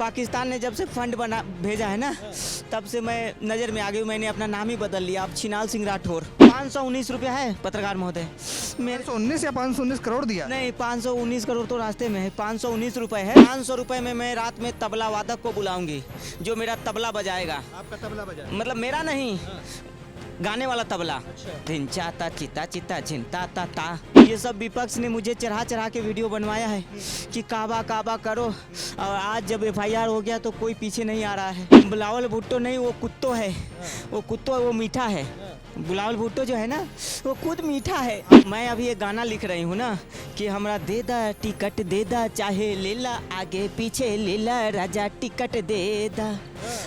पाकिस्तान ने जब से फंड बना भेजा है ना, तब से मैं नज़र में आ गई। मैंने अपना नाम ही बदल लिया, अब छिनाल सिंह राठौर। 519 रुपया है पत्रकार महोदय। मेरे 519 या 519 करोड़ दिया? नहीं, 519 करोड़ तो रास्ते में है, 519 रुपये है। 500 रुपये में मैं रात में तबला वादक को बुलाऊंगी जो मेरा तबला बजाएगा। आपका तबला बजा? मतलब मेरा नहीं, गाने वाला तबला। धिंचा ता चिता चिता झिंता ता ता। ये सब विपक्ष ने मुझे चढ़ा चढ़ा के वीडियो बनवाया है कि काबा काबा करो, और आज जब FIR हो गया तो कोई पीछे नहीं आ रहा है। बिलावल भुट्टो नहीं, वो कुत्तो है, वो कुत्तो है, वो मीठा है। बिलावल भुट्टो जो है ना, वो खुद मीठा है। मैं अभी एक गाना लिख रही हूँ ना कि हमरा दे दा टिकट दे दा, चाहे ले ला आगे पीछे ले ला राजा टिकट दे दा।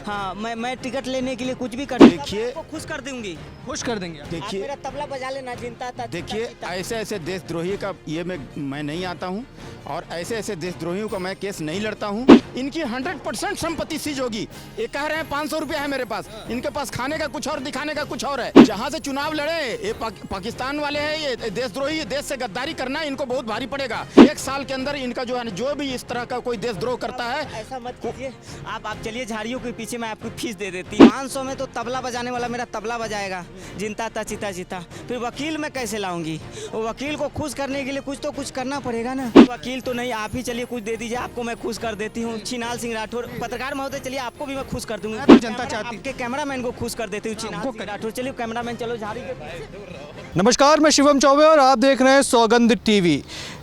हाँ, मैं टिकट लेने के लिए कुछ भी कर दूंगा। देखिए, आपको खुश कर दूंगी, खुश कर देंगे आप। आप मेरा तबला बजा लेना। जिंता था देखिए ऐसे ऐसे देशद्रोही का ये मैं नहीं आता हूँ, और ऐसे ऐसे देशद्रोहियों का मैं केस नहीं लड़ता हूँ। इनकी 100% संपत्ति सीज होगी। ये कह रहे हैं 500 रुपया है मेरे पास, इनके पास खाने का कुछ और, दिखाने का कुछ और है। जहाँ से चुनाव लड़े ये पाकिस्तान वाले हैं, ये देशद्रोही, ये देश से गद्दारी करना इनको बहुत भारी पड़ेगा। 1 साल के अंदर इनका जो है, जो भी इस तरह का कोई देशद्रोह करता है। ऐसा मत कीजिए आप चलिए झाड़ियों के पीछे, मैं आपको फीस दे देती हूँ। 500 में तो तबला बजाने वाला मेरा तबला बजाएगा, जिंता ता चिता चिता। फिर वकील मैं कैसे लाऊंगी? वो वकील को खुश करने के लिए कुछ तो कुछ करना पड़ेगा ना। वकील तो नहीं, आप ही चलिए कुछ दे दीजिए, आपको मैं खुश कर देती हूँ। छिनाल सिंह राठौर पत्रकार महोदय, चलिए आपको भी मैं खुश कर दूंगा। जनता चाहती, आपके कैमरामैन को खुश कर देती हूँ। छिनाल सिंह राठौर, चलिए कैमरामैन चलो झाड़ी के पीछे। नमस्कार, मैं शिवम चौबे और आप देख रहे हैं सौगंध टीवी।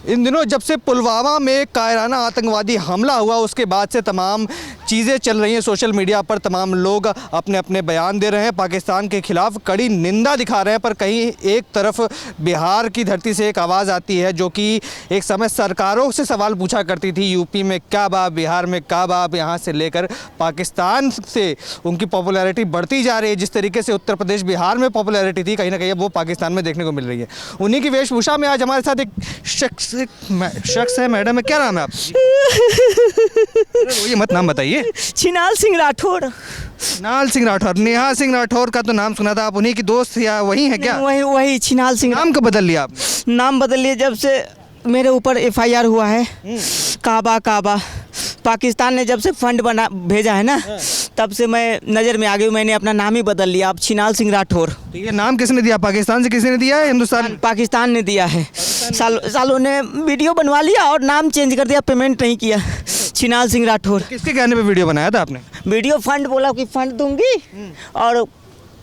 इन दिनों जब से पुलवामा में कायराना आतंकवादी हमला हुआ, उसके बाद से तमाम चीज़ें चल रही हैं सोशल मीडिया पर। तमाम लोग अपने अपने बयान दे रहे हैं, पाकिस्तान के खिलाफ कड़ी निंदा दिखा रहे हैं। पर कहीं एक तरफ बिहार की धरती से एक आवाज़ आती है जो कि एक समय सरकारों से सवाल पूछा करती थी, यूपी में क्या बात, बिहार में क्या बात। यहाँ से लेकर पाकिस्तान से उनकी पॉपुलैरिटी बढ़ती जा रही है। जिस तरीके से उत्तर प्रदेश बिहार में पॉपुलैरिटी थी, कहीं ना कहीं वो पाकिस्तान में देखने को मिल रही है। उन्हीं की वेशभूषा में आज हमारे साथ एक शख्स है। मैडम है, क्या नाम है आपका? ये मत नाम बताइए। छिनाल सिंह राठौर। छिनाल सिंह राठौर, नेहा सिंह राठौर का तो नाम सुना था। आप उन्हीं की दोस्त या वही है क्या? वही छिनाल सिंह। नाम कब बदल लिया आपने? नाम बदल लिया जब से मेरे ऊपर FIR हुआ है। काबा काबा, पाकिस्तान ने जब से फंड बना भेजा है ना, तब से मैं नज़र में आ गई। मैंने अपना नाम ही बदल लिया, अब छिनाल सिंह राठौर। तो ये नाम किसने दिया? पाकिस्तान से किसी ने दिया है? हिंदुस्तान? पाकिस्तान ने दिया है। सालों ने वीडियो बनवा लिया और नाम चेंज कर दिया, पेमेंट नहीं किया। छिनाल सिंह राठौर। किसके कहने पे वीडियो बनाया था आपने? वीडियो फंड बोला कि फंड दूंगी, और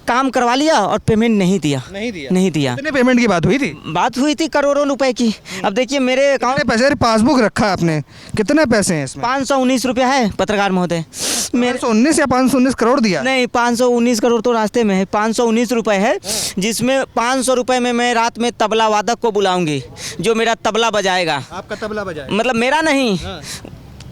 काम करवा लिया और पेमेंट नहीं दिया। नहीं दिया। कितने पेमेंट की बात हुई थी? बात हुई थी करोड़ों रुपए की। अब देखिए मेरे अकाउंट कितने पैसे? पासबुक रखा है आपने, कितने पैसे हैं इसमें? 519 रुपया है पत्रकार महोदय। मेरे 519 या 519 करोड़ दिया? नहीं, 519 करोड़ तो रास्ते में है, 519 रुपये है। जिसमें 500 रुपये में मैं रात में तबला वादक को बुलाऊंगी जो मेरा तबला बजाएगा। आपका तबला बजाएगा? मतलब मेरा नहीं,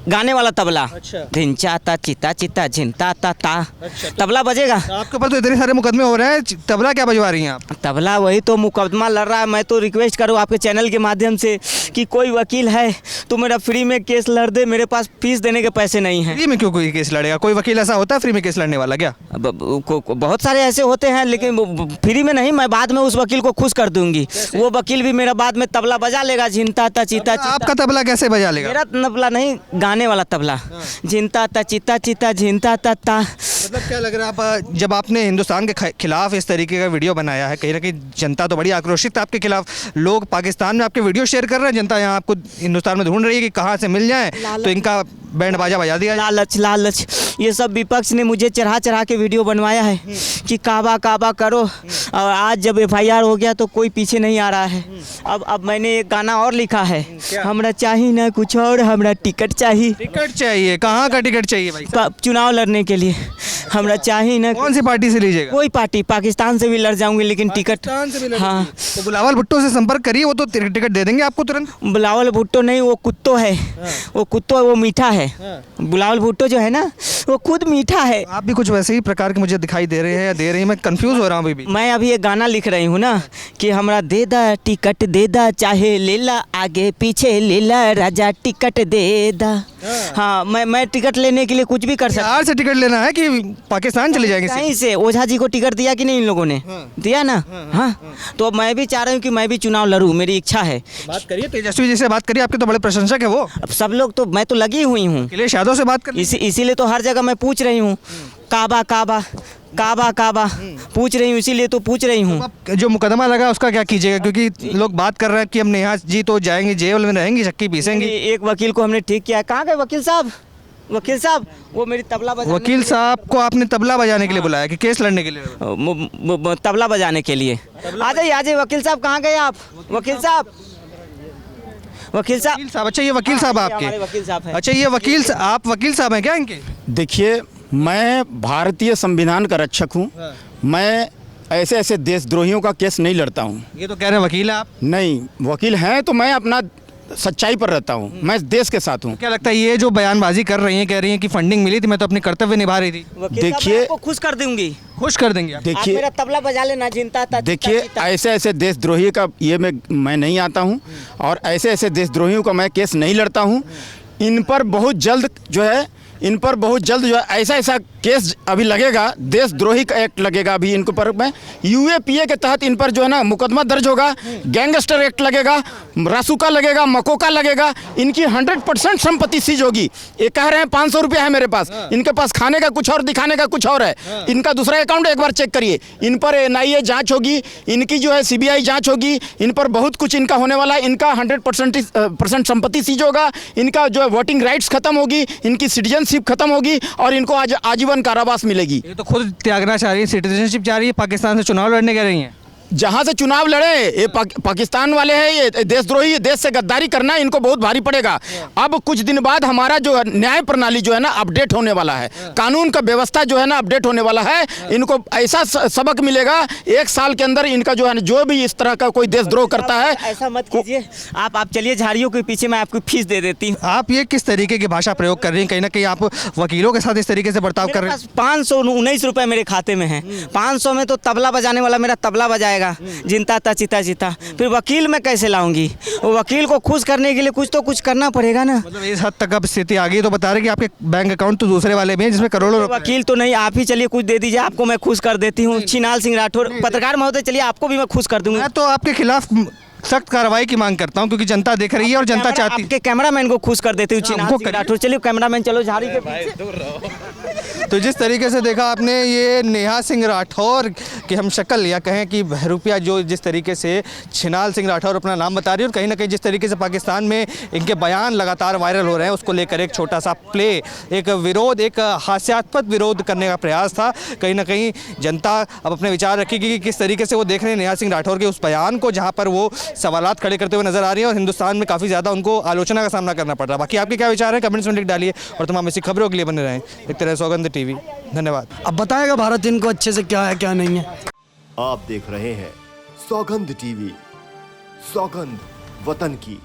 गाने वाला तबला। अच्छा। धिंचा ता चिता चिता झिंता ता ता। अच्छा, तबला बजेगा। आपके ऊपर तो इतने सारे मुकदमे हो रहे हैं, तबला क्या बजवा रही हैं आप? तबला वही तो मुकदमा लड़ रहा है। मैं तो रिक्वेस्ट करूँ आपके चैनल के माध्यम से कि कोई वकील है तो मेरा फ्री में केस लड़ दे। मेरे पास फीस देने के पैसे नहीं हैं। फ्री में क्यों कोई केस लड़ेगा? कोई वकील ऐसा होता है फ्री में केस लड़ने वाला क्या? बहुत सारे ऐसे होते हैं, लेकिन फ्री में नहीं। मैं बाद में उस वकील को खुश कर दूंगी। वो वकील भी मेरा बाद में तबला बजा लेगा, झिंता ता चिता। आपका तबला कैसे बजा लेगा? मेरा तबला नहीं, गाने वाला तबला। झिंता ता चिता चिता झिंता ता ता। मतलब क्या लग रहा है आप, जब आपने हिंदुस्तान के खिलाफ इस तरीके का वीडियो बनाया है, कहीं ना कहीं जनता तो बड़ी आक्रोशित है आपके खिलाफ। लोग पाकिस्तान में आपके वीडियो शेयर कर रहे हैं, जनता यहाँ आपको हिंदुस्तान में ढूंढ रही है कि कहाँ से मिल जाए तो इनका बैंड बाजा बजा दिया। लालच, ये सब विपक्ष ने मुझे चढ़ा चढ़ा के वीडियो बनवाया है कि काबा काबा करो, और आज जब FIR हो गया तो कोई पीछे नहीं आ रहा है। अब मैंने एक गाना और लिखा है, हमरा चाहिए ना कुछ और, हमरा टिकट चाहिए। टिकट चाहिए? कहाँ का टिकट चाहिए भाई? चुनाव लड़ने के लिए हमरा चाहिए ना। कौन सी पार्टी से लीजिएगा? कोई पार्टी, पाकिस्तान से भी लड़ जाऊंगी, लेकिन टिकट। हाँ, तो बिलावल भुट्टो से संपर्क करिए, वो तो टिकट दे देंगे आपको तुरंत। बिलावल भुट्टो नहीं, वो कुत्तो है। वो कुत्तो है, वो मीठा है। बिलावल भुट्टो जो है ना, वो खुद मीठा है। आप भी कुछ वैसे ही प्रकार के मुझे दिखाई दे रहे हैं या दे रही हैं? मैं कंफ्यूज हो रहा हूँ अभी। मैं अभी एक गाना लिख रही हूँ ना कि हमरा दे दा टिकट दे दा, चाहे ले ला आगे पीछे ले ला राजा टिकट दे दा। हाँ मैं टिकट लेने के लिए कुछ भी कर सकता बिहार से टिकट लेना है कि पाकिस्तान चले जाएंगे कहीं से। ओझा जी को टिकट दिया कि नहीं इन लोगों ने? दिया ना। हाँ तो मैं भी चाह रहा हूँ कि मैं भी चुनाव लड़ूँ, मेरी इच्छा है। बात करिए तेजस्वी जी से, बात करिए, आपके तो बड़े प्रशंसक है वो। अब सब लोग तो, मैं तो लगी हुई हूँ, अखिलेश यादव से बात करिए। इसीलिए तो हर जगह मैं पूछ रही हूँ, काबा काबा काबा काबा पूछ रही हूँ, इसीलिए तो पूछ रही हूँ। अब जो मुकदमा लगा उसका क्या कीजिएगा, क्योंकि लोग बात कर रहे हैं कि अब नेहा जी तो जाएंगे, जेल में रहेंगी, चक्की पीसेंगी। एक वकील को हमने ठीक किया। कहाँ गए वकील साहब? वकील साहब वो मेरी तबला बजाने वकील साहब को आपने तबला बजाने के लिए बुलाया कि केस लड़ने के लिए? तबला बजाने के लिए। आ जाइए वकील साहब, कहाँ गए आप? वकील साहब, वकील साहब। वकील साहब, अच्छा ये वकील साहब हमारे आपके? वकील साहब हैं। अच्छा ये आप वकील साहब हैं क्या इनके? देखिए, मैं भारतीय संविधान का रक्षक हूँ। मैं ऐसे ऐसे देशद्रोहियों का केस नहीं लड़ता हूँ। ये तो कह रहे हैं वकील है आप। नहीं, वकील हैं तो मैं अपना सच्चाई पर रहता हूँ, मैं देश के साथ हूँ। क्या लगता है ये जो बयानबाजी कर रही हैं, कह रही हैं कि फंडिंग मिली थी, मैं तो अपनी कर्तव्य निभा रही थी? वकील साहब, देखिए- मैं आपको खुश कर दूंगी। खुश कर देंगे आप? आप देखिए मेरा तबला बजा लेना, जिनता था। देखिए, ऐसे ऐसे देशद्रोही का ये मैं नहीं आता हूँ, और ऐसे ऐसे देशद्रोहियों का मैं केस नहीं लड़ता हूँ। इन पर बहुत जल्द जो है ऐसा ऐसा केस अभी लगेगा, देशद्रोही का एक्ट लगेगा अभी इनको पर में, यूएपीए के तहत इन पर जो है ना मुकदमा दर्ज होगा, गैंगस्टर एक्ट लगेगा, रासुका लगेगा, मकोका लगेगा। इनकी 100% संपत्ति सीज होगी। ये कह रहे हैं 500 रुपया है मेरे पास, इनके पास खाने का कुछ और, दिखाने का कुछ और है। इनका दूसरा अकाउंट एक बार चेक करिए। इन पर एनआईए जांच होगी, इनकी जो है सीबीआई जांच होगी, इन पर बहुत कुछ इनका होने वाला है। इनका 100% संपत्ति सीज होगा, इनका जो है वोटिंग राइट्स खत्म होगी, इनकी सिटीजनशिप खत्म होगी, और इनको आज आजीवन कारावास मिलेगी। ये तो खुद त्यागना चाह रही है, सिटीजनशिप चाह रही है, पाकिस्तान से चुनाव लड़ने कह रही हैं। जहाँ से चुनाव लड़े ये पाकिस्तान वाले हैं, ये देशद्रोही, देश से गद्दारी करना इनको बहुत भारी पड़ेगा। अब कुछ दिन बाद हमारा जो न्याय प्रणाली जो है ना अपडेट होने वाला है, कानून का व्यवस्था जो है ना अपडेट होने वाला है। इनको ऐसा सबक मिलेगा 1 साल के अंदर, इनका जो है ना जो भी इस तरह का कोई देशद्रोह करता है। ऐसा मत कीजिए आप चलिए झाड़ियों के पीछे, मैं आपको फीस दे देती हूँ। आप ये किस तरीके की भाषा प्रयोग कर रही हैं? कहीं ना कहीं आप वकीलों के साथ इस तरीके से बर्ताव कर रहे हैं। 519 रुपये मेरे खाते में है। 500 में तो तबला बजाने वाला मेरा तबला बजाएगा, जिनता था चिता चिता। फिर वकील मैं कैसे लाऊंगी? वो वकील को खुश करने के लिए कुछ तो कुछ करना पड़ेगा ना। मतलब इस हद तक अब स्थिति आ गई, तो बता रहे कि आपके बैंक अकाउंट तो दूसरे वाले भी हैं जिसमें करोड़ों रुपए। वकील तो नहीं, आप ही चलिए कुछ दे दीजिए, आपको मैं खुश कर देती हूँ। छिनाल सिंह राठौर पत्रकार महोदय, चलिए आपको भी मैं खुश कर दूंगा। मैं तो आपके खिलाफ सख्त कार्रवाई की मांग करता हूँ, क्योंकि जनता देख रही है और जनता चाहती है। आपके कैमरामैन को खुश कर देती हूँ, छिनाल हमको सिंह राठौर। चलिए कैमरामैन, चलो झाड़ी के पीछे। तो जिस तरीके से देखा आपने, ये नेहा सिंह राठौर की हम शक्ल या कहें कि बहरूपिया, जो जिस तरीके से छिनाल सिंह राठौर अपना नाम बता रही है, और कहीं ना कहीं जिस तरीके से पाकिस्तान में इनके बयान लगातार वायरल हो रहे हैं, उसको लेकर एक छोटा सा प्ले, एक विरोध, एक हास्यास्पद विरोध करने का प्रयास था। कहीं ना कहीं जनता अब अपने विचार रखेगी कि किस तरीके से वो देख रहे हैं नेहा सिंह राठौर के उस बयान को, जहाँ पर वो सवालात खड़े करते हुए नजर आ रही है, और हिंदुस्तान में काफ़ी ज़्यादा उनको आलोचना का सामना करना पड़ रहा है। बाकी आपके क्या विचार है कमेंट्स में लिख डालिए, और तमाम ऐसी खबरों के लिए बने रहें। देखते रहे सौगंध टीवी। धन्यवाद। अब बताएगा भारत इनको अच्छे से क्या है क्या नहीं है। आप देख रहे हैं सौगंध टीवी, सौगंध वतन की।